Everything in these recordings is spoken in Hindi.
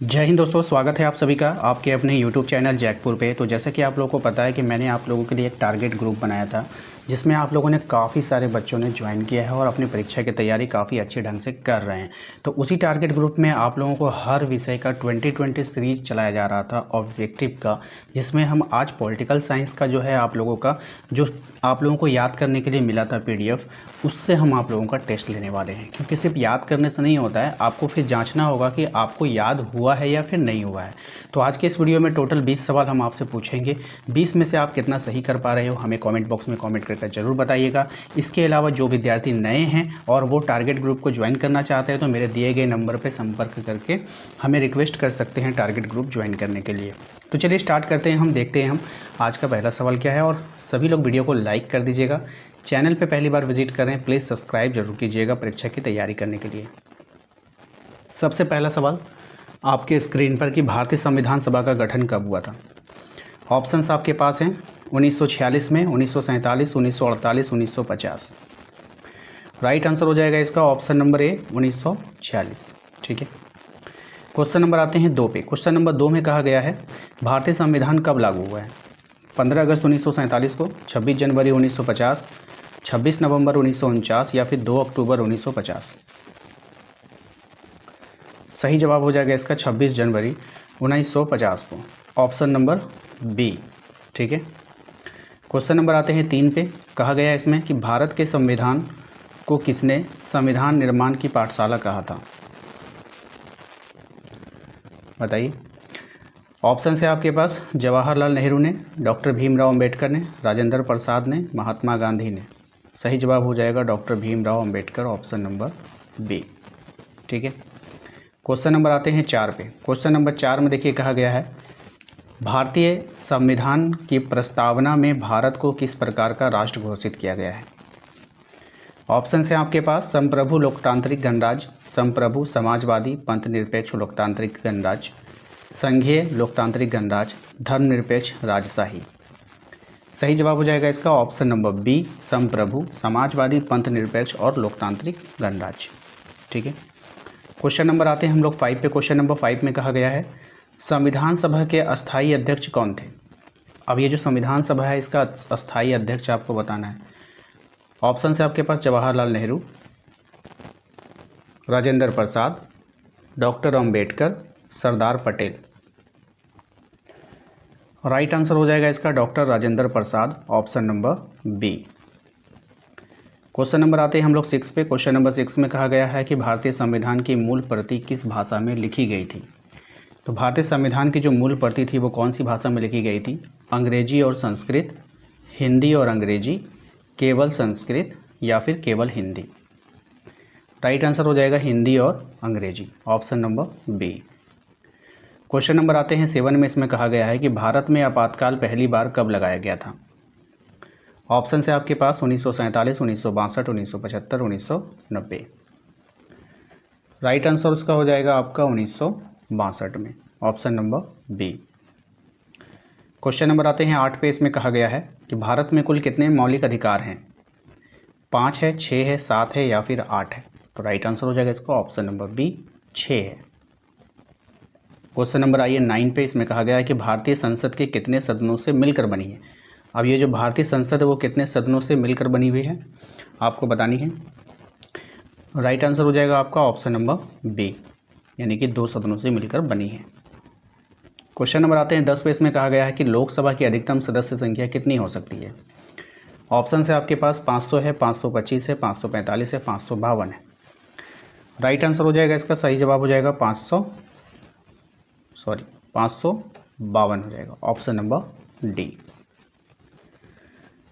जय हिंद दोस्तों, स्वागत है आप सभी का आपके अपने YouTube चैनल जैकपुर पे। तो जैसा कि आप लोगों को पता है कि मैंने आप लोगों के लिए एक टारगेट ग्रुप बनाया था, जिसमें आप लोगों ने काफ़ी सारे बच्चों ने ज्वाइन किया है और अपनी परीक्षा की तैयारी काफ़ी अच्छे ढंग से कर रहे हैं। तो उसी टारगेट ग्रुप में आप लोगों को हर विषय का 2020 सीरीज चलाया जा रहा था ऑब्जेक्टिव का, जिसमें हम आज पॉलिटिकल साइंस का जो है आप लोगों का जो आप लोगों को याद करने के लिए मिला था PDF, उससे हम आप लोगों का टेस्ट लेने वाले हैं। क्योंकि सिर्फ याद करने से नहीं होता है, आपको फिर जांचना होगा कि आपको याद हुआ है या फिर नहीं हुआ है। तो आज के इस वीडियो में टोटल 20 सवाल हम आपसे पूछेंगे। 20 में से आप कितना सही कर पा रहे हो हमें कमेंट बॉक्स में कमेंट करके ज़रूर बताइएगा। इसके अलावा जो विद्यार्थी नए हैं और वो टारगेट ग्रुप को ज्वाइन करना चाहते हैं तो मेरे दिए गए नंबर पर संपर्क करके हमें रिक्वेस्ट कर सकते हैं टारगेट ग्रुप ज्वाइन करने के लिए। तो चलिए स्टार्ट करते हैं। हम देखते हैं हम आज का पहला सवाल क्या है, और सभी लोग वीडियो को लाइक कर दीजिएगा। चैनल पे पहली बार विजिट करें प्लीज़ सब्सक्राइब जरूर कीजिएगा परीक्षा की तैयारी करने के लिए। सबसे पहला सवाल आपके स्क्रीन पर कि भारतीय संविधान सभा का गठन कब हुआ था। ऑप्शंस आपके पास हैं 1946 में, 1947, 1948, 1950। राइट आंसर हो जाएगा इसका ऑप्शन नंबर ए 1946। ठीक है, क्वेश्चन नंबर आते हैं 2 पे। क्वेश्चन नंबर 2 में कहा गया है भारतीय संविधान कब लागू हुआ है। 15 अगस्त 1947 को, 26 जनवरी 1950, 26 नवंबर 1949 या फिर 2 अक्टूबर 1950। सही जवाब हो जाएगा इसका 26 जनवरी 1950 को, ऑप्शन नंबर बी। ठीक है, क्वेश्चन नंबर आते हैं 3 पे। कहा गया है इसमें कि भारत के संविधान को किसने संविधान निर्माण की पाठशाला कहा था। बताइए। ऑप्शन है आपके पास जवाहरलाल नेहरू ने, डॉक्टर भीमराव अंबेडकर ने, राजेंद्र प्रसाद ने, महात्मा गांधी ने। सही जवाब हो जाएगा doctor Bhimrao Ambedkar, option number B. ठीक है, क्वेश्चन नंबर आते हैं 4 पे। क्वेश्चन नंबर 4 में देखिए कहा गया है भारतीय संविधान की प्रस्तावना में भारत को किस प्रकार का राष्ट्र घोषित किया गया है। ऑप्शन है आपके पास संप्रभु लोकतांत्रिक गणराज्य, संप्रभु समाजवादी पंथ निरपेक्ष लोकतांत्रिक गणराज्य, संघीय लोकतांत्रिक गणराज्य, धर्मनिरपेक्ष राजशाही। सही जवाब हो जाएगा इसका ऑप्शन नंबर बी संप्रभु समाजवादी पंथ निरपेक्ष और लोकतांत्रिक गणराज्य। ठीक है, क्वेश्चन नंबर आते हैं हम लोग 5 पे। क्वेश्चन नंबर 5 में कहा गया है संविधान सभा के अस्थायी अध्यक्ष कौन थे। अब ये जो संविधान सभा है इसका अस्थायी अध्यक्ष आपको बताना है। ऑप्शन है आपके पास Jawaharlal Nehru, Rajendra Prasad, doctor Ambedkar, Sardar Patel. Right answer हो जाएगा इसका doctor Rajendra Prasad, option number B. Question number आते हैं हम लोग 6 पे। क्वेश्चन नंबर 6 में कहा गया है कि भारतीय संविधान की मूल प्रति किस भाषा में लिखी गई थी। तो भारतीय संविधान की जो मूल प्रति थी वो कौन सी भाषा में लिखी गई थी। अंग्रेजी और संस्कृत, हिंदी और अंग्रेजी, केवल संस्कृत या फिर केवल हिंदी। राइट आंसर हो जाएगा हिंदी और अंग्रेजी, option number B. Question number आते हैं 7 में। इसमें कहा गया है कि भारत में आपातकाल पहली बार कब लगाया गया था। ऑप्शन है आपके पास 1947, 1962, 1975, 1990। राइट आंसर उसका हो जाएगा आपका 1962 में, option number B. Question number आते हैं 8 पे। इसमें कहा गया है कि भारत में कुल कितने मौलिक अधिकार हैं। 5 है, 6 है, 7 है या फिर 8 है। तो राइट आंसर हो जाएगा इसका ऑप्शन नंबर बी 6 है। क्वेश्चन नंबर आइए 9 पे। इसमें कहा गया है कि भारतीय संसद के कितने सदनों से मिलकर बनी है। अब ये जो भारतीय संसद है वो कितने सदनों से मिलकर बनी हुई है आपको बतानी है। राइट आंसर हो जाएगा आपका ऑप्शन नंबर बी, यानी कि 2 सदनों से मिलकर बनी है। क्वेश्चन नंबर आते हैं 10 पे। इसमें कहा गया है कि लोकसभा की अधिकतम सदस्य संख्या कितनी हो सकती है। ऑप्शन है आपके पास 500 है, 525 है, 545 है, 552 है। राइट आंसर हो जाएगा इसका सही जवाब हो जाएगा 552 हो जाएगा, option number D.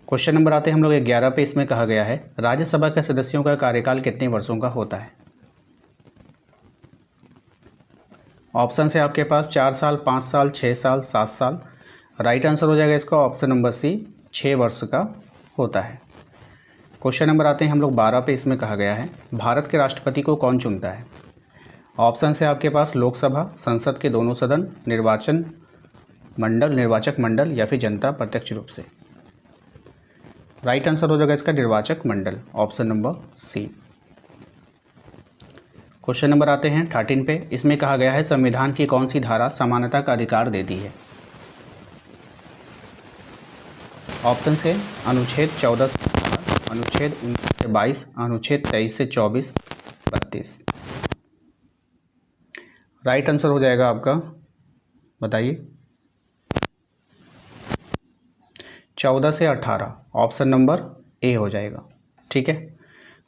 Question number आते हैं हम लोग 11 पे। इसमें कहा गया है राज्यसभा के सदस्यों का कार्यकाल कितने वर्षों का होता है। ऑप्शन है आपके पास 4 साल, 5 साल, 6 साल, 7 साल। राइट आंसर हो जाएगा इसका ऑप्शन नंबर सी 6 वर्ष का होता है। क्वेश्चन नंबर आते हैं हम लोग 12 पे। इसमें कहा गया है भारत के राष्ट्रपति को कौन चुनता है। ऑप्शन है आपके पास लोकसभा, संसद के दोनों सदन, निर्वाचक मंडल या फिर जनता प्रत्यक्ष रूप से। राइट आंसर हो जाएगा इसका निर्वाचक मंडल, option number C. Question number आते हैं 13 पे। इसमें कहा गया है संविधान की कौन सी धारा समानता का अधिकार देती है? ऑप्शन से अनुच्छेद 14 से 18, अनुच्छेद 19 से 22, अनुच्छेद 23 से 24, 32। राइट आंसर हो जाएगा आपका, बताइए। 14 से 18, ऑप्शन नंबर ए हो जाएगा। ठीक है।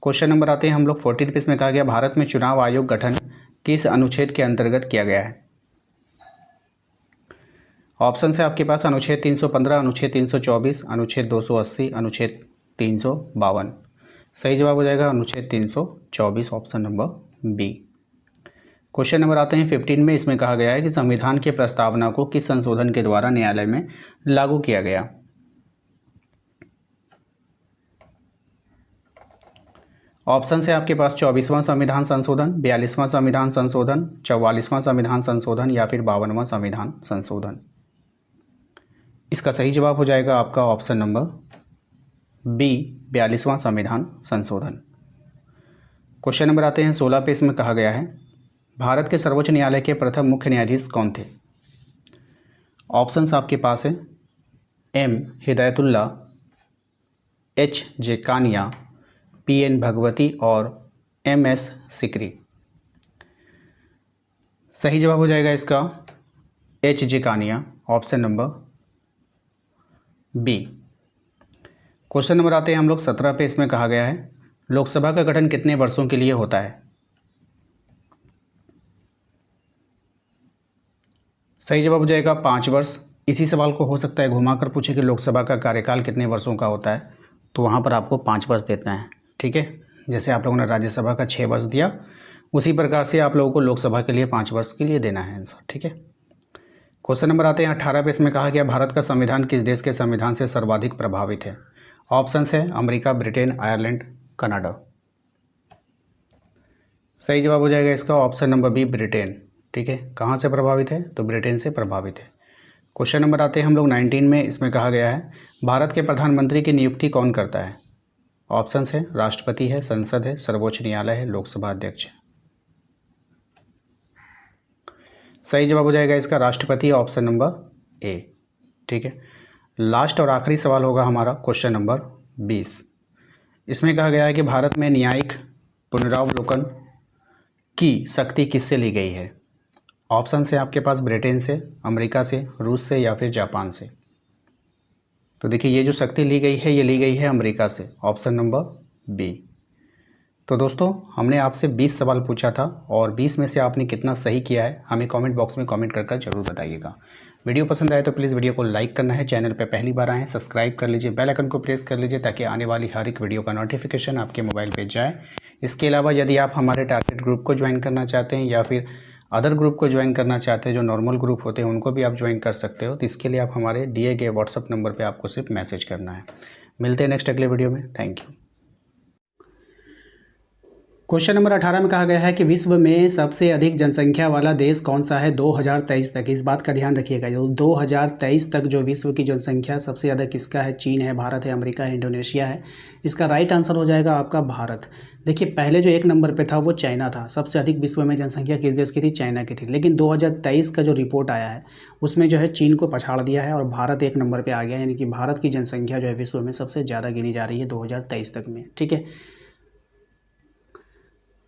क्वेश्चन नंबर आते हैं हम लोग 14 पे। इसमें कहा गया भारत में चुनाव आयोग गठन किस अनुच्छेद के अंतर्गत किया गया है? ऑप्शन से आपके पास अनुच्छेद 315, अनुच्छेद 324, अनुच्छेद 280, अनुच्छेद 352। सही जवाब हो जाएगा अनुच्छेद 324, option number B. Question number आते हैं 15 में। इसमें कहा गया है कि संविधान के प्रस्तावना को किस संशोधन के द्वारा न्यायालय में लागू किया गया? ऑप्शन से आपके पास 24वां संविधान संशोधन, 42वां संविधान संशोधन, 44वां संविधान संशोधन या फिर 52वां संविधान संशोधन। इसका सही जवाब हो जाएगा आपका ऑप्शन नंबर बी, 42वां संविधान संशोधन। क्वेश्चन नंबर आते हैं 16 पे। इसमें कहा गया है भारत के सर्वोच्च न्यायालय के प्रथम मुख्य न्यायाधीश कौन थे? ऑप्शंस आपके पास है M Hidayatullah, H J Kania, P N Bhagwati और एम एस सिकरी। सही जवाब हो जाएगा इसका H J Kania, option number B. Question number आते हैं हम लोग 17 पे। इसमें कहा गया है लोकसभा का गठन कितने वर्षों के लिए होता है? सही जवाब हो जाएगा 5 वर्ष। इसी सवाल को हो सकता है घुमाकर पूछे कि लोकसभा का कार्यकाल कितने वर्षों का होता है, तो वहाँ पर आपको 5 वर्ष देना है। ठीक है, जैसे आप लोगों ने राज्यसभा का 6 वर्ष दिया, उसी प्रकार से आप लोगों को लोकसभा के लिए 5 वर्ष के लिए देना है आंसर। ठीक है। क्वेश्चन नंबर आते हैं 18 पे। इसमें कहा गया भारत का संविधान किस देश के संविधान से सर्वाधिक प्रभावित है? ऑप्शन है अमेरिका, ब्रिटेन, आयरलैंड, कनाडा। सही जवाब हो जाएगा इसका ऑप्शन नंबर बी, ब्रिटेन। ठीक है, कहाँ से प्रभावित है? तो ब्रिटेन से प्रभावित है। क्वेश्चन नंबर आते हैं हम लोग 19 में। इसमें कहा गया है भारत के प्रधानमंत्री की नियुक्ति कौन करता है? ऑप्शंस है राष्ट्रपति है, संसद है, सर्वोच्च न्यायालय है, लोकसभा अध्यक्ष है। सही जवाब हो जाएगा इसका राष्ट्रपति, ऑप्शन नंबर ए। ठीक है। लास्ट और आखिरी सवाल होगा हमारा क्वेश्चन नंबर 20। इसमें कहा गया है कि भारत में न्यायिक पुनरावलोकन की शक्ति किससे ली गई है? ऑप्शन है आपके पास ब्रिटेन से, अमेरिका से, रूस से या फिर जापान से। तो देखिए ये जो शक्ति ली गई है ये ली गई है अमेरिका से, ऑप्शन नंबर बी। तो दोस्तों हमने आपसे 20 सवाल पूछा था और 20 में से आपने कितना सही किया है हमें कमेंट बॉक्स में कमेंट कर जरूर बताइएगा। वीडियो पसंद आए तो प्लीज़ वीडियो को लाइक करना है, चैनल पर पहली बार आएँ सब्सक्राइब कर लीजिए, बेल आइकन को प्रेस कर लीजिए ताकि आने वाली हर एक वीडियो का नोटिफिकेशन आपके मोबाइल पर जाए। इसके अलावा यदि आप हमारे टारगेट ग्रुप को ज्वाइन करना चाहते हैं या फिर अदर ग्रुप को ज्वाइन करना चाहते हैं जो नॉर्मल ग्रुप होते हैं उनको भी आप ज्वाइन कर सकते हो, तो इसके लिए आप हमारे दिए गए व्हाट्सअप नंबर पे आपको सिर्फ मैसेज करना है। मिलते हैं नेक्स्ट अगले वीडियो में। Thank you. क्वेश्चन नंबर 18 में कहा गया है कि विश्व में सबसे अधिक जनसंख्या वाला देश कौन सा है 2023 तक? इस बात का ध्यान रखिएगा, 2023 तक जो विश्व की जनसंख्या सबसे ज़्यादा किसका है? चीन है, भारत है, अमेरिका है, इंडोनेशिया है। इसका राइट आंसर हो जाएगा आपका भारत। देखिए पहले जो 1 नंबर पे था वो चाइना था, सबसे अधिक विश्व में जनसंख्या किस देश की थी? चाइना की थी। लेकिन 2023 का जो रिपोर्ट आया है उसमें जो है चीन को पछाड़ दिया है और भारत 1 नंबर पर आ गया, यानी कि भारत की जनसंख्या जो है विश्व में सबसे ज़्यादा गिनी जा रही है 2023 तक में। ठीक है,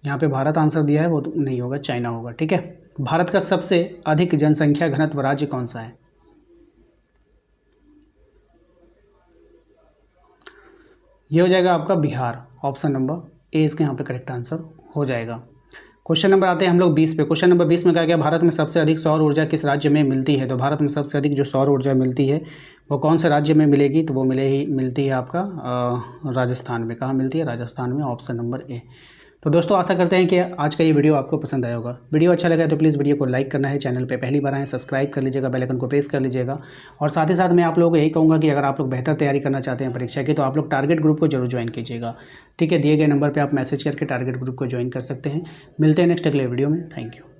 यहाँ पे भारत आंसर दिया है वो तो नहीं होगा, चाइना होगा। ठीक है। भारत का सबसे अधिक जनसंख्या घनत्व राज्य कौन सा है? ये हो जाएगा आपका बिहार, ऑप्शन नंबर ए इसका यहाँ पे करेक्ट आंसर हो जाएगा। क्वेश्चन नंबर आते हैं हम लोग 20 पे। क्वेश्चन नंबर 20 में कहा गया भारत में सबसे अधिक सौर ऊर्जा किस राज्य में मिलती है? तो भारत में सबसे अधिक जो सौर ऊर्जा मिलती है वो कौन से राज्य में मिलेगी? तो वो मिलती है आपका राजस्थान में। कहाँ मिलती है? राजस्थान में, ऑप्शन नंबर ए। तो दोस्तों आशा करते हैं कि आज का ये वीडियो आपको पसंद आया होगा। वीडियो अच्छा लगा तो प्लीज़ वीडियो को लाइक करना है, चैनल पे पहली बार आए सब्सक्राइब कर लीजिएगा, बेल आइकन को प्रेस कर लीजिएगा। और साथ ही साथ मैं आप लोगों को यही कहूँगा कि अगर आप लोग बेहतर तैयारी करना चाहते हैं परीक्षा की तो आप लोग टारगेट ग्रुप को जरूर ज्वाइन कीजिएगा। ठीक है, दिए गए नंबर पर आप मैसेज करके टारगेट ग्रुप को ज्वाइन कर सकते हैं। मिलते हैं नेक्स्ट अगले वीडियो में। Thank you.